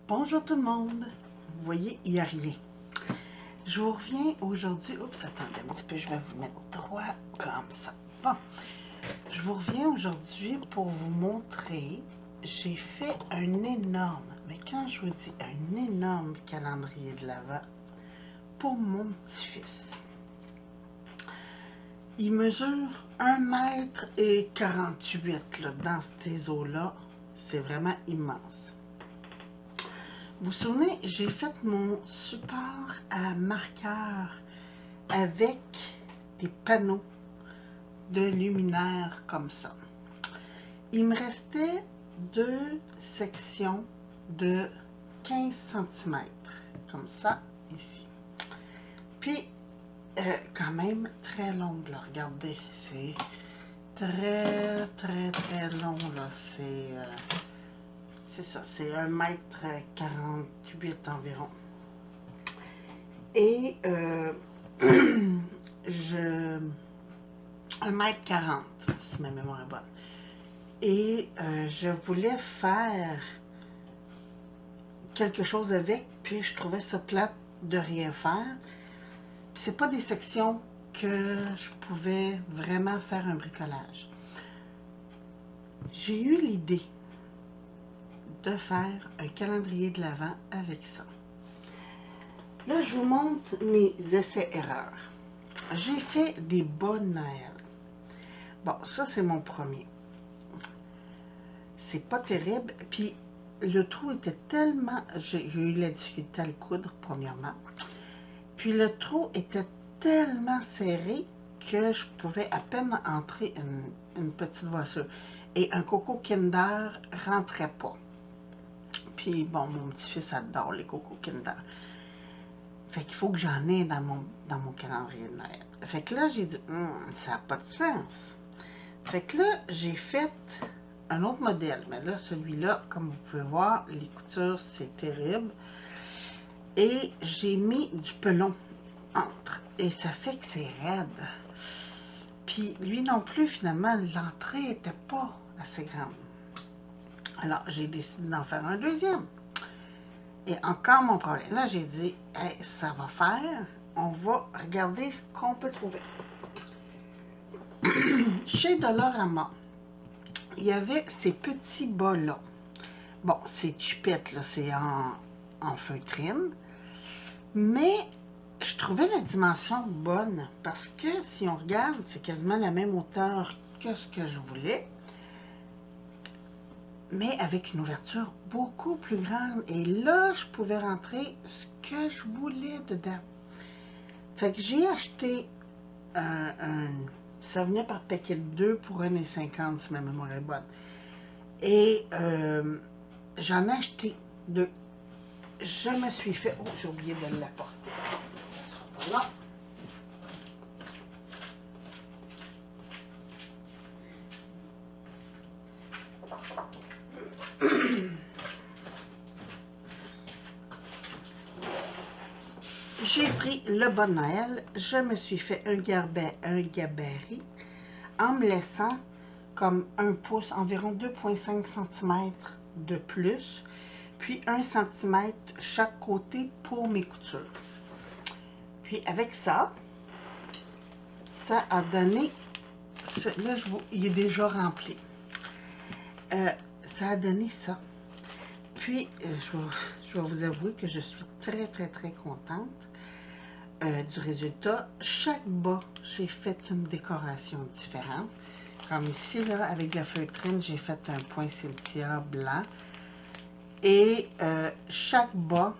Bonjour tout le monde. Vous voyez, il n'y a rien. Je vous reviens aujourd'hui. Oups, attendez un petit peu, je vais vous mettre droit comme ça. Bon, je vous reviens aujourd'hui pour vous montrer. J'ai fait un énorme, mais quand je vous dis un énorme calendrier de l'Avent pour mon petit-fils. Il mesure 1,48 m là, dans ces eaux-là. C'est vraiment immense. Vous vous souvenez, j'ai fait mon support à marqueur avec des panneaux de luminaire comme ça. Il me restait deux sections de 15 cm, comme ça, ici. Puis, quand même très longue, là, regardez, c'est très long, là, c'est ça, c'est 1,48 m environ. Et 1,40 m, si ma mémoire est bonne. Et je voulais faire quelque chose avec, puis je trouvais ça plate de rien faire. C'est pas des sections que je pouvais vraiment faire un bricolage. J'ai eu l'idée de faire un calendrier de l'Avent avec ça. Là, je vous montre mes essais-erreurs. J'ai fait des bas de Noël. Bon, ça, c'est mon premier. C'est pas terrible. Puis, le trou était tellement... J'ai eu la difficulté à le coudre, premièrement. Puis, le trou était tellement serré que je pouvais à peine entrer une petite voiture. Et un Coco Kinder rentrait pas. Puis, bon, mon petit-fils adore les Coco Kinder. Fait qu'il faut que j'en ai dans mon calendrier de Noël. Fait que là, j'ai dit, ça n'a pas de sens. Fait que là, j'ai fait un autre modèle. Mais là, celui-là, comme vous pouvez voir, les coutures, c'est terrible. Et j'ai mis du pelon entre. Et ça fait que c'est raide. Puis lui non plus, finalement, l'entrée n'était pas assez grande. Alors, j'ai décidé d'en faire un deuxième. Et encore mon problème. Là, j'ai dit, hey, ça va faire. On va regarder ce qu'on peut trouver. Chez Dollarama, il y avait ces petits bas-là. Bon, c'est chipette, là, c'est en feutrine. Mais je trouvais la dimension bonne parce que si on regarde, c'est quasiment la même hauteur que ce que je voulais. Mais avec une ouverture beaucoup plus grande. Et là, je pouvais rentrer ce que je voulais dedans. Fait que j'ai acheté ça venait par paquet de 2 pour 1,50 si ma mémoire est bonne. Et j'en ai acheté 2. Je me suis fait... Oh, j'ai oublié de l'apporter. Voilà. J'ai pris le bas de Noël, je me suis fait un gabarit en me laissant comme 1 pouce, environ 2,5 cm de plus, puis 1 cm chaque côté pour mes coutures. Puis avec ça, ça a donné, là il est déjà rempli, ça a donné ça. Puis je vais vous avouer que je suis très contente du résultat. Chaque bas, j'ai fait une décoration différente. Comme ici, là, avec la feutrine, j'ai fait un poinsettia blanc. Et chaque bas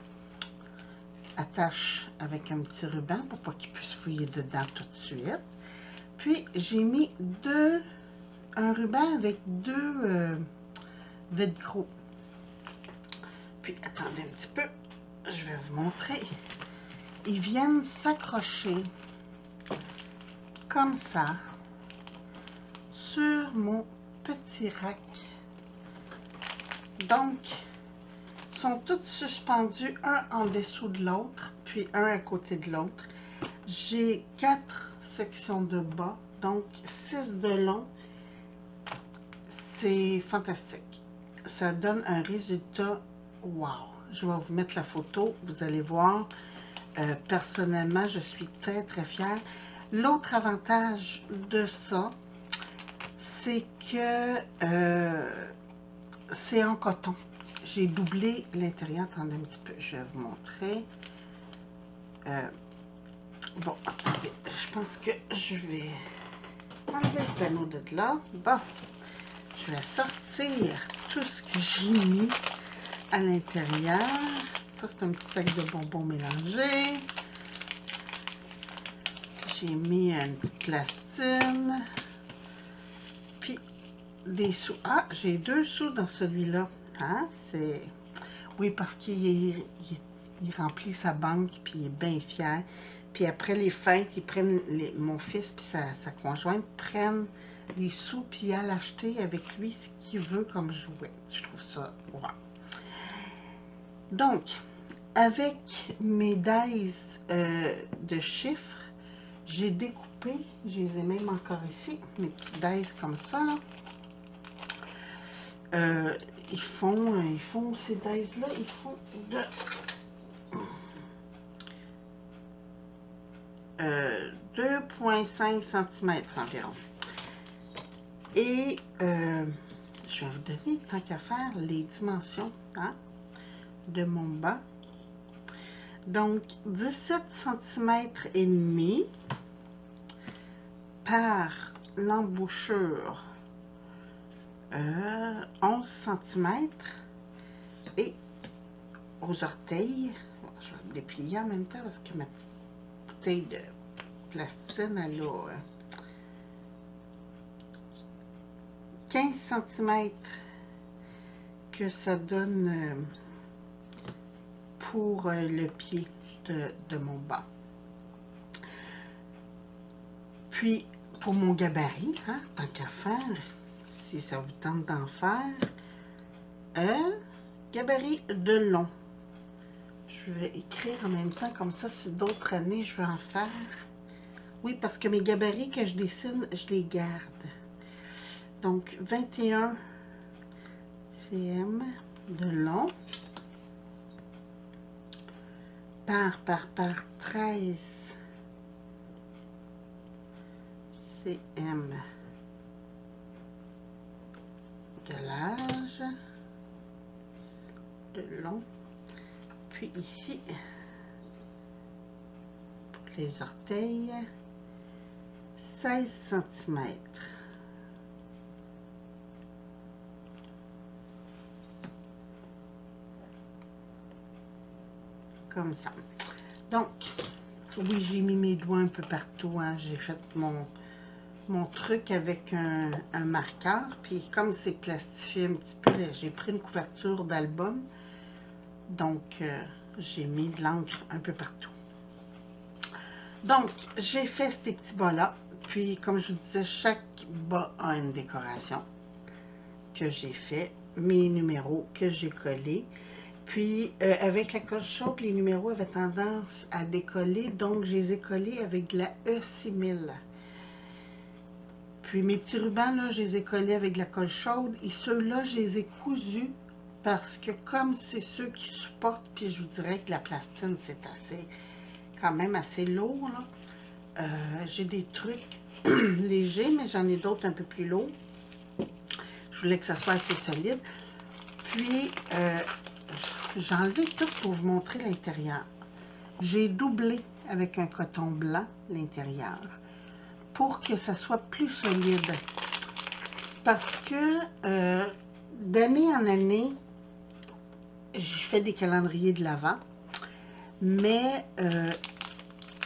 attache avec un petit ruban pour pas qu'il puisse fouiller dedans tout de suite. Puis, j'ai mis un ruban avec 2 velcro. Puis, attendez un petit peu, je vais vous montrer. Ils viennent s'accrocher comme ça sur mon petit rack. Donc, ils sont tous suspendus, un en dessous de l'autre, puis un à côté de l'autre. J'ai 4 sections de bas, donc 6 de long. C'est fantastique. Ça donne un résultat wow. Je vais vous mettre la photo, vous allez voir. Personnellement, je suis très, très fière. L'autre avantage de ça, c'est que c'est en coton. J'ai doublé l'intérieur. Attendez un petit peu, je vais vous montrer. Bon, attendez, je pense que je vais enlever le panneau de là. Bon, je vais sortir tout ce que j'ai mis à l'intérieur. Ça, c'est un petit sac de bonbons mélangés. J'ai mis une petite plastine. Puis, des sous. Ah, j'ai 2 sous dans celui-là. Hein? C'est... Oui, parce qu'il remplit sa banque, puis il est bien fier. Puis après les fêtes, ils prennent mon fils et sa conjointe prennent les sous, puis il a l'acheter avec lui ce qu'il veut comme jouet. Je trouve ça wow. Donc, avec mes dies de chiffres, j'ai découpé, je les ai même encore ici, mes petits dies comme ça. Ils font ces dies-là, ils font de 2,5 cm environ. Et je vais vous donner, tant qu'à faire, les dimensions hein, de mon bas. Donc, 17 cm et demi par l'embouchure 11 cm et aux orteils, je vais me déplier en même temps parce que ma petite bouteille de plastine, elle a 15 cm que ça donne pour le pied de mon bas. Puis, pour mon gabarit, hein, tant qu'à faire, si ça vous tente d'en faire, gabarit de long. Je vais écrire en même temps, comme ça, si d'autres années, je vais en faire. Oui, parce que mes gabarits que je dessine, je les garde. Donc, 21 cm de long par 13 cm de large, de long. Puis ici, pour les orteils, 16 cm. Comme ça. Donc, oui, j'ai mis mes doigts un peu partout. Hein. J'ai fait mon truc avec un marqueur. Puis comme c'est plastifié un petit peu, j'ai pris une couverture d'album. Donc, j'ai mis de l'encre un peu partout. Donc, j'ai fait ces petits bas-là. Puis, comme je vous disais, chaque bas a une décoration que j'ai fait. Mes numéros que j'ai collés. Puis, avec la colle chaude, les numéros avaient tendance à décoller. Donc, je les ai collés avec de la E6000. Puis, mes petits rubans, là, je les ai collés avec de la colle chaude. Et ceux-là, je les ai cousus parce que comme c'est ceux qui supportent, puis je vous dirais que la plastine, c'est assez, quand même assez lourd, là. J'ai des trucs légers, mais j'en ai d'autres un peu plus lourds. Je voulais que ça soit assez solide. Puis, j'ai enlevé tout pour vous montrer l'intérieur. J'ai doublé avec un coton blanc l'intérieur pour que ça soit plus solide. Parce que d'année en année, j'ai fait des calendriers de l'Avent, mais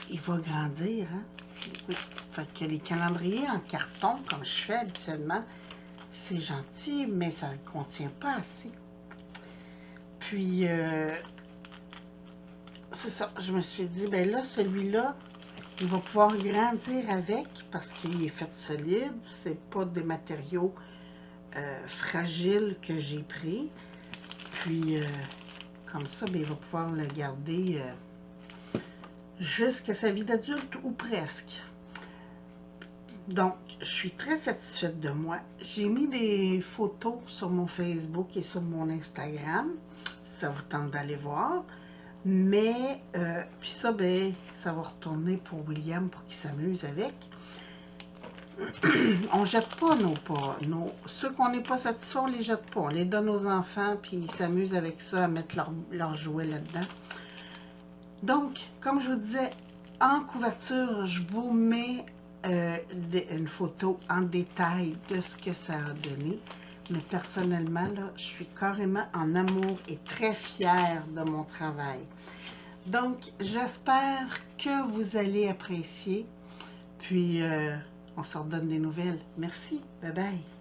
il va grandir. Hein? Oui. Fait que les calendriers en carton, comme je fais habituellement, c'est gentil, mais ça ne contient pas assez. Puis, c'est ça, je me suis dit, ben là, celui-là, il va pouvoir grandir avec parce qu'il est fait solide. C'est pas des matériaux fragiles que j'ai pris. Puis, comme ça, ben, il va pouvoir le garder jusqu'à sa vie d'adulte ou presque. Donc, je suis très satisfaite de moi. J'ai mis des photos sur mon Facebook et sur mon Instagram. ça vous tente d'aller voir. Mais, puis ça, ben, ça va retourner pour William pour qu'il s'amuse avec. On jette pas ceux qu'on n'est pas satisfait, on les jette pas. On les donne aux enfants, puis ils s'amusent avec ça, à mettre leurs jouets là-dedans. Donc, comme je vous disais, en couverture, je vous mets une photo en détail de ce que ça a donné. Mais personnellement, là, je suis carrément en amour et très fière de mon travail. Donc, j'espère que vous allez apprécier. Puis, on se redonne des nouvelles. Merci. Bye bye.